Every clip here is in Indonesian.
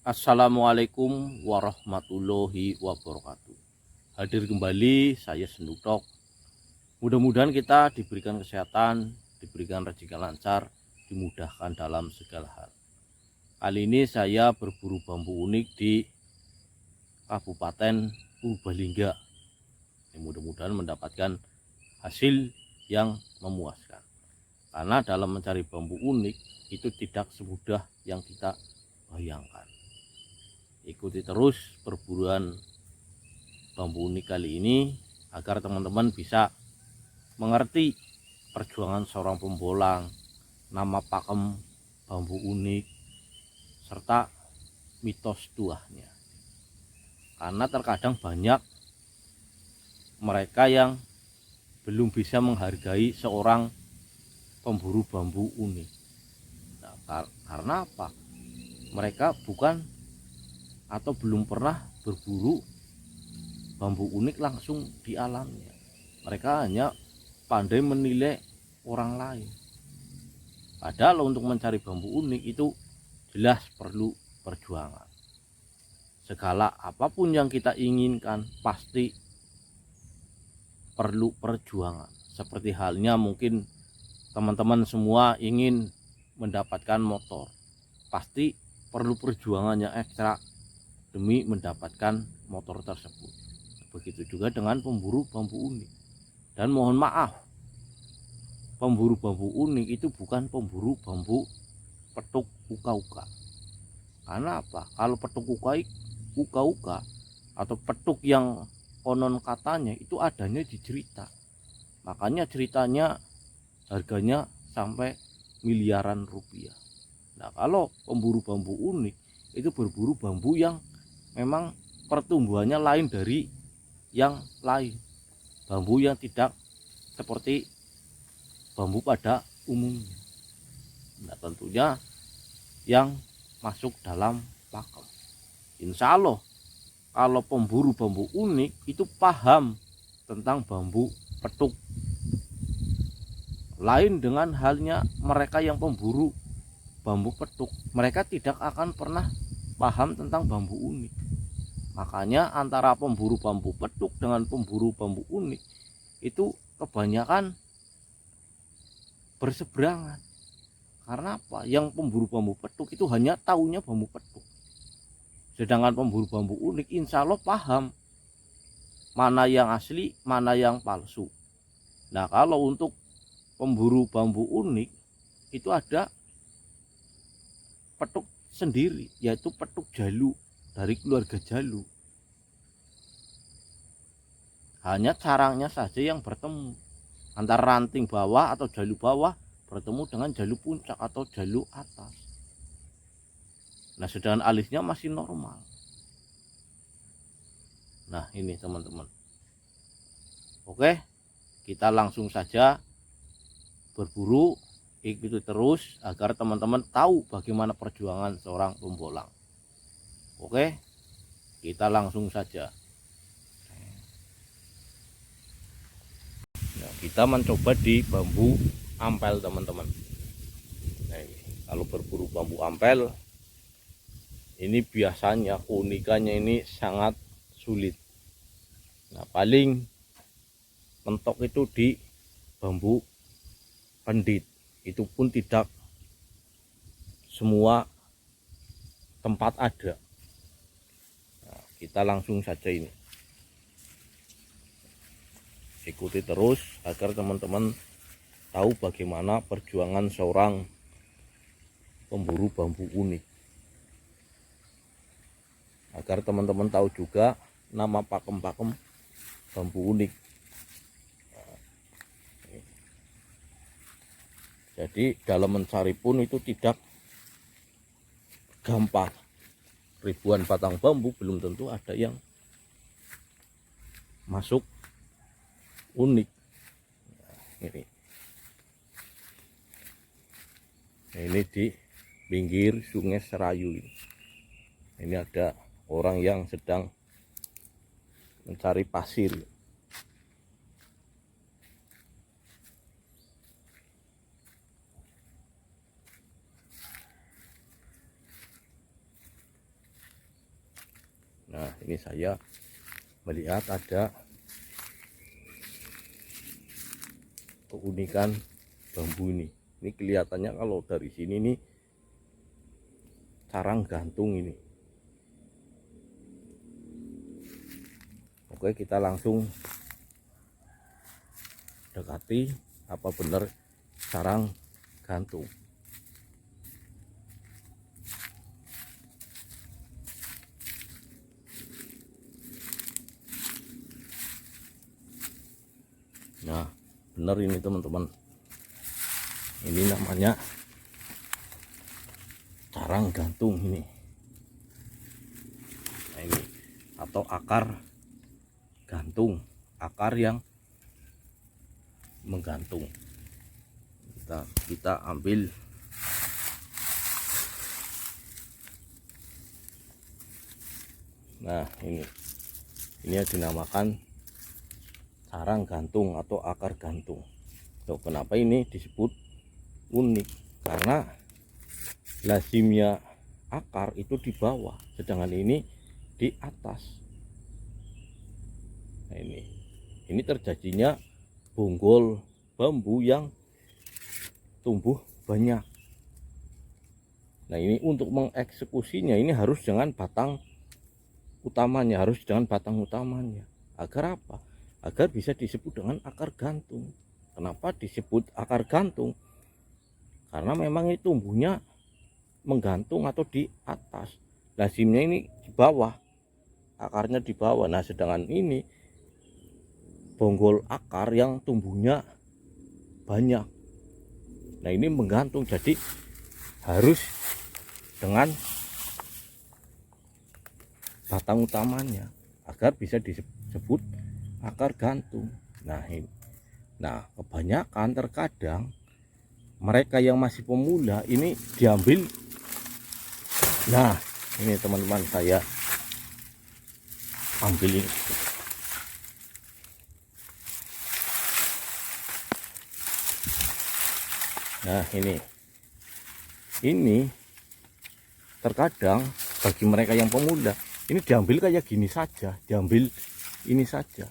Assalamualaikum warahmatullahi wabarakatuh. Hadir kembali saya Senduk. Mudah-mudahan kita diberikan kesehatan, diberikan rezeki lancar, dimudahkan dalam segala hal. Kali ini saya berburu bambu unik di Kabupaten Purbalingga. Mudah-mudahan mendapatkan hasil yang memuaskan. Karena dalam mencari bambu unik itu tidak semudah yang kita bayangkan. Ikuti terus perburuan bambu unik kali ini agar teman-teman bisa mengerti perjuangan seorang pembolang, nama pakem bambu unik, serta mitos tuahnya. Karena terkadang banyak mereka yang belum bisa menghargai seorang pemburu bambu unik. Nah, karena apa? Mereka bukan atau belum pernah berburu bambu unik langsung di alamnya. Mereka hanya pandai menilai orang lain. Padahal untuk mencari bambu unik itu jelas perlu perjuangan. Segala apapun yang kita inginkan pasti perlu perjuangan. Seperti halnya mungkin teman-teman semua ingin mendapatkan motor. Pasti perlu perjuangan yang ekstra demi mendapatkan motor tersebut. Begitu juga dengan pemburu bambu unik. Dan mohon maaf, pemburu bambu unik itu bukan pemburu bambu petuk uka-uka. Karena apa? Kalau petuk uka-uka atau petuk yang konon katanya itu adanya di cerita. Makanya ceritanya harganya sampai miliaran rupiah. Nah, kalau pemburu bambu unik itu berburu bambu yang memang pertumbuhannya lain dari yang lain, bambu yang tidak seperti bambu pada umumnya. Nah, tentunya yang masuk dalam pakem. Insya Allah kalau pemburu bambu unik itu paham tentang bambu petuk. Lain dengan halnya mereka yang pemburu bambu petuk, mereka tidak akan pernah paham tentang bambu unik. Makanya antara pemburu bambu petuk dengan pemburu bambu unik itu kebanyakan berseberangan. Karena apa? Yang pemburu bambu petuk itu hanya taunya bambu petuk. Sedangkan pemburu bambu unik insya Allah paham mana yang asli, mana yang palsu. Nah, kalau untuk pemburu bambu unik itu ada petuk sendiri, yaitu petuk jalu dari keluarga jalu. Hanya caranya saja yang bertemu antara ranting bawah atau jalu bawah bertemu dengan jalu puncak atau jalu atas. Nah, sedangkan alisnya masih normal. Nah, ini teman-teman. Oke, kita langsung saja berburu. Ikuti terus agar teman-teman tahu bagaimana perjuangan seorang pembolang. Oke, kita langsung saja. Nah, kita mencoba di bambu ampel teman-teman. Nah, kalau berburu bambu ampel ini biasanya keunikannya ini sangat sulit. Nah, paling mentok itu di bambu pendit. Itu pun tidak semua tempat ada. Nah, kita langsung saja ini. Ikuti terus agar teman-teman tahu bagaimana perjuangan seorang pemburu bambu unik. Agar teman-teman tahu juga nama pakem-pakem bambu unik. Jadi dalam mencari pun itu tidak gampang. Ribuan batang bambu belum tentu ada yang masuk unik. Ini di pinggir Sungai Serayu ini. Ini ada orang yang sedang mencari pasir. Nah, ini saya melihat ada keunikan bambu ini. Ini kelihatannya kalau dari sini nih sarang gantung ini. Oke, kita langsung dekati apa benar sarang gantung. Nah, benar ini teman-teman, ini namanya sarang gantung ini. Nah, ini atau akar gantung, akar yang menggantung. Kita ambil. Nah, ini yang dinamakan sarang gantung atau akar gantung. So, kenapa ini disebut unik? Karena lazimnya akar itu di bawah, sedangkan ini di atas. Nah, ini terjadinya bonggol bambu yang tumbuh banyak. Nah, ini untuk mengeksekusinya ini harus dengan batang utamanya, Agar apa? Agar bisa disebut dengan akar gantung. Kenapa disebut akar gantung? Karena memang ini tumbuhnya menggantung atau di atas. Lazimnya ini di bawah, akarnya di bawah. Nah, sedangkan ini bonggol akar yang tumbuhnya banyak. Nah, ini menggantung, jadi harus dengan batang utamanya agar bisa disebut akar gantung. Nah, ini. Nah, kebanyakan terkadang mereka yang masih pemula ini diambil. Nah, ini teman-teman, saya ambil ini. Nah, ini terkadang bagi mereka yang pemula ini diambil kayak gini saja, diambil ini saja.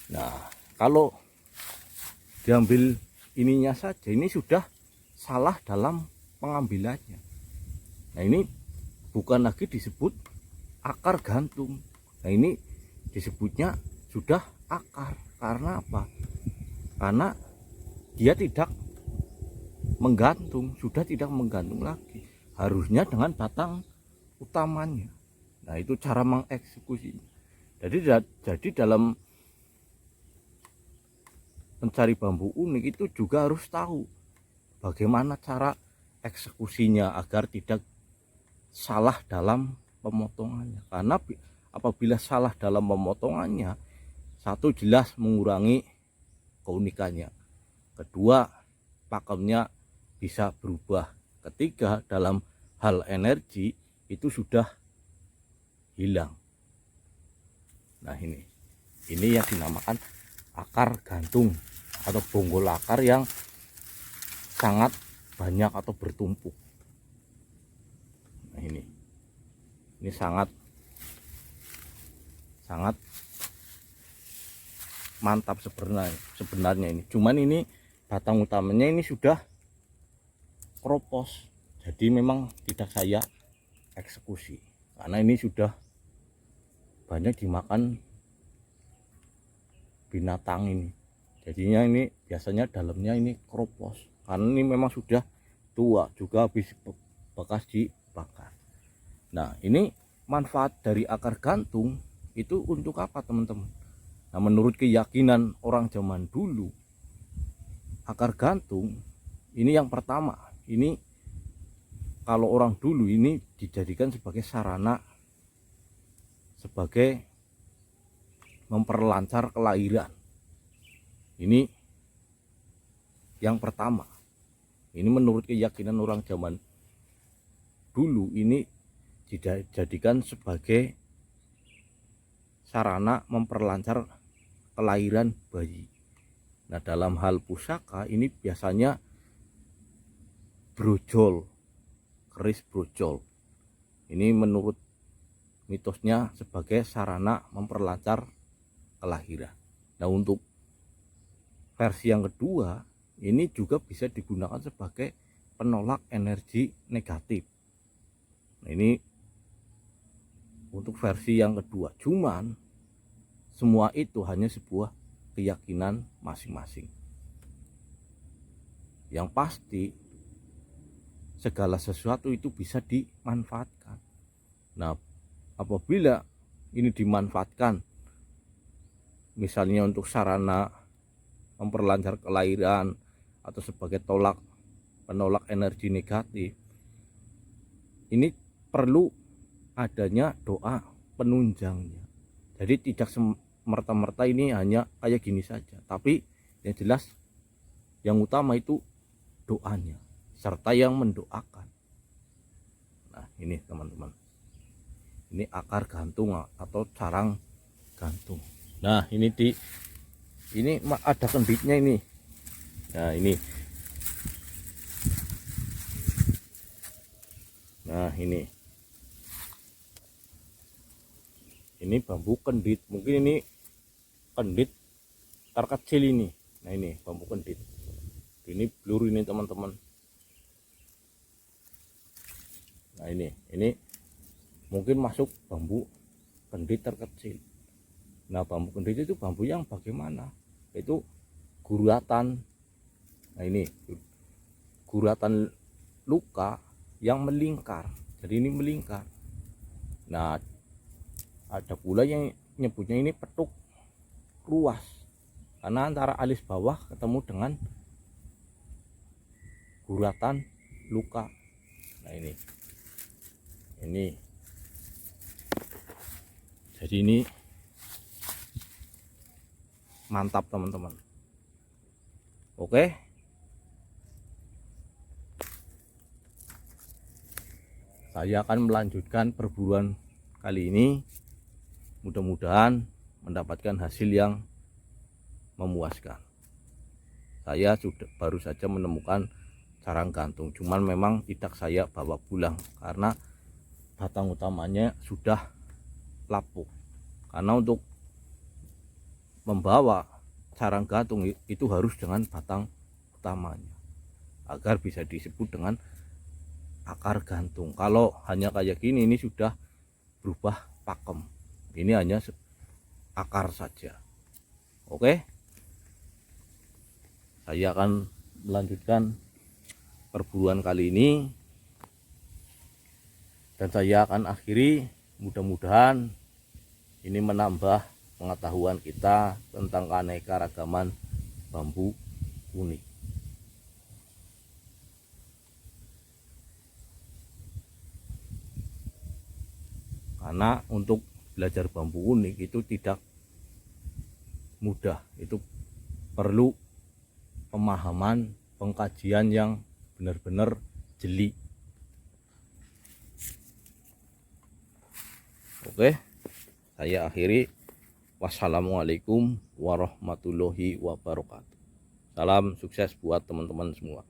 Nah, kalau diambil ininya saja, ini sudah salah dalam pengambilannya. Nah, ini bukan lagi disebut akar gantung. Nah, ini disebutnya sudah akar. Karena apa? Karena dia tidak menggantung, sudah tidak menggantung lagi, harusnya dengan batang utamanya. Nah, itu cara mengeksekusi. Jadi dalam mencari bambu unik itu juga harus tahu bagaimana cara eksekusinya agar tidak salah dalam pemotongannya. Karena apabila salah dalam pemotongannya, satu, jelas mengurangi keunikannya. Kedua, pakemnya bisa berubah. Ketiga, dalam hal energi itu sudah hilang. Nah, ini yang dinamakan akar gantung atau bonggol akar yang sangat banyak atau bertumpuk. Nah, ini sangat mantap sebenarnya ini. Cuman ini batang utamanya ini sudah kropos, jadi memang tidak saya eksekusi karena ini sudah banyak dimakan binatang ini. Jadinya ini biasanya dalamnya ini kropos karena ini memang sudah tua, juga habis bekas dibakar. Nah, ini manfaat dari akar gantung itu untuk apa, teman-teman? Nah, menurut keyakinan orang zaman dulu, akar gantung ini yang pertama, ini kalau orang dulu ini dijadikan sebagai sarana, sebagai memperlancar kelahiran. Ini yang pertama. Ini menurut keyakinan orang zaman dulu, ini dijadikan sebagai sarana memperlancar kelahiran bayi. Nah, dalam hal pusaka ini biasanya brojol, keris brojol. Ini menurut mitosnya sebagai sarana memperlancar kelahiran. Nah, untuk versi yang kedua ini juga bisa digunakan sebagai penolak energi negatif. Nah, ini untuk versi yang kedua. Cuman semua itu hanya sebuah keyakinan masing-masing. Yang pasti segala sesuatu itu bisa dimanfaatkan. Nah, apabila ini dimanfaatkan misalnya untuk sarana memperlancar kelahiran atau sebagai penolak energi negatif, ini perlu adanya doa penunjangnya. Jadi tidak semerta-merta ini hanya kayak gini saja, tapi yang jelas yang utama itu doanya serta yang mendoakan. Nah, ini teman-teman, ini akar gantung atau carang gantung. Nah, ini ada kenditnya ini. Nah, ini. Nah, ini bambu kendit. Mungkin ini kendit terkecil ini. Nah, ini bambu kendit. Ini blur ini teman-teman. Nah, ini mungkin masuk bambu kendit terkecil. Nah, bambu kendit itu bambu yang bagaimana? Itu guratan. Nah, ini guratan luka yang melingkar. Jadi ini melingkar. Nah, ada pula yang nyebutnya ini petuk ruas, karena antara alis bawah ketemu dengan guratan luka. Nah, ini jadi ini mantap teman-teman. Oke, saya akan melanjutkan perburuan kali ini. Mudah-mudahan mendapatkan hasil yang memuaskan. Saya baru saja menemukan sarang gantung, cuman memang tidak saya bawa pulang karena batang utamanya sudah lapuk. Karena untuk membawa sarang gantung itu harus dengan batang utamanya agar bisa disebut dengan akar gantung. Kalau hanya kayak gini, ini sudah berubah pakem. Ini hanya akar saja. Oke, saya akan melanjutkan perburuan kali ini dan saya akan akhiri. Mudah-mudahan ini menambah pengetahuan kita tentang keanekaragaman bambu unik. Karena untuk belajar bambu unik itu tidak mudah, itu perlu pemahaman, pengkajian yang benar-benar jeli. Oke, saya akhiri. Wassalamualaikum warahmatullahi wabarakatuh. Salam sukses buat teman-teman semua.